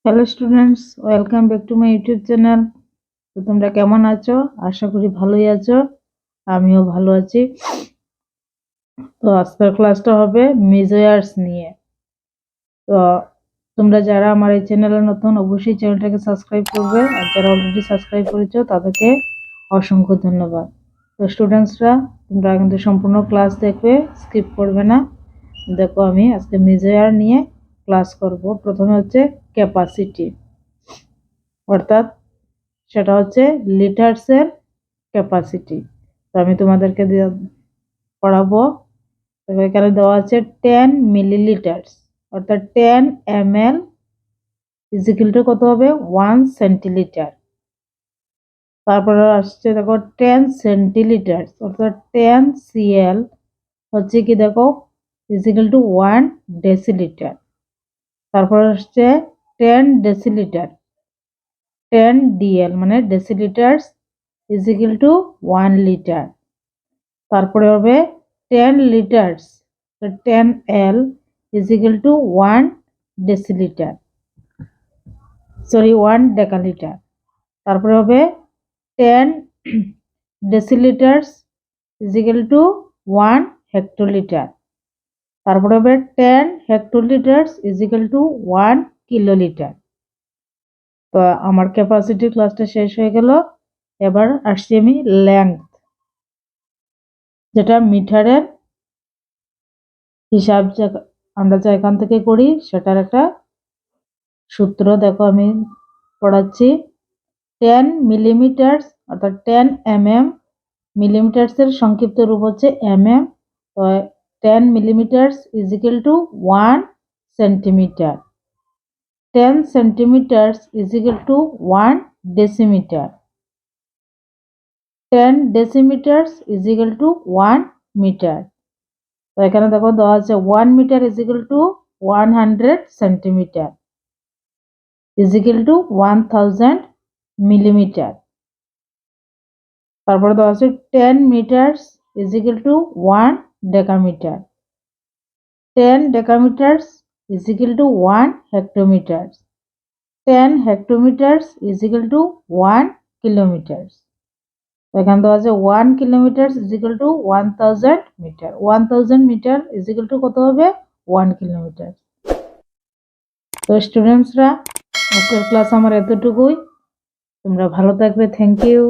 Hello students, welcome back to my YouTube channel. তো তোমরা কেমন আছো? আশা করি ভালোই আছো। আমিও ভালো আছি। তো আজকের ক্লাসটা হবে মেজয়ার্স নিয়ে। তো তোমরা যারা আমার এই চ্যানেলে নতুন, অবশ্যই চ্যানেলটাকে সাবস্ক্রাইব করবে, আর যারা অলরেডি সাবস্ক্রাইব করেছো তাদেরকে অসংখ্য ধন্যবাদ। তো স্টুডেন্টসরা, তোমরা কিন্তু সম্পূর্ণ ক্লাস দেখবে, স্কিপ করবে না। দেখো, আমি আজকে মেজয়ার নিয়ে ক্লাস করব। প্রথমে হচ্ছে ক্যাপাসিটি, অর্থাৎ সেটা হচ্ছে লিটার্সের ক্যাপাসিটি। তো আমি তোমাদেরকে পড়াবো। তো এখানে দেওয়া আছে 10 মিলিলিটার্স, অর্থাৎ 10 ml ইজিক্যাল টু কত হবে? 1 সেন্টিলিটার। তারপরে আসছে দেখো 10 সেন্টিলিটার্স, অর্থাৎ 10 cl হচ্ছে কি দেখো ইজিক্যাল টু 1 ডেসিলিটার। তারপরে আসছে 10 ডেসিলিটার, 10 dl মানে ডেসিলিটার্স ইজিক্যাল টু 1 লিটার। তারপরে হবে 10 litres, 10 L is equal to 1 decilitre, sorry 1 decalitre. তারপরে হবে 10 ডেসিলিটার্স ইজিক্যাল টু 1 হেক্টোলিটার। তারপরে হবে 10 হেক্টোলিটার্স ইজিক্যাল টু 1 কিলোলিটার। তো আমার ক্যাপাসিটি ক্লাসটা শেষ হয়ে গেল। এবার আসছি আমি লেংথ, যেটা মিটারের হিসাব আমরা যা এখান থেকে করি সেটার একটা সূত্র। দেখো আমি পড়াচ্ছি। 10 মিলিমিটার্স অর্থাৎ 10 mm, মিলিমিটার্স এর সংক্ষিপ্ত রূপ হচ্ছে mm। তো 10 millimetres is equal to 1 centimetre. 10 centimetres is equal to 1 decimetre. 10 decimetres is equal to 1 metre. তো এখানে দেখো দেওয়া আছে 1 metre is equal to 100 centimetre is equal to 1000 millimetre. তারপরে দেওয়া আছে 10 metres is equal to 1 decametre. 10 decametres is equal to 1 hectometre. 10 hectometres is equal to 1 kilometre. এখানে দেওয়া আছে 1 kilometre is equal to 1000 metre. 1000 metre is equal two কত হবে? 1 কিলোমিটার। তো স্টুডেন্টসরা, আজকের ক্লাস আমার এতটুকুই। তোমরা ভালো থাকবে। Thank you.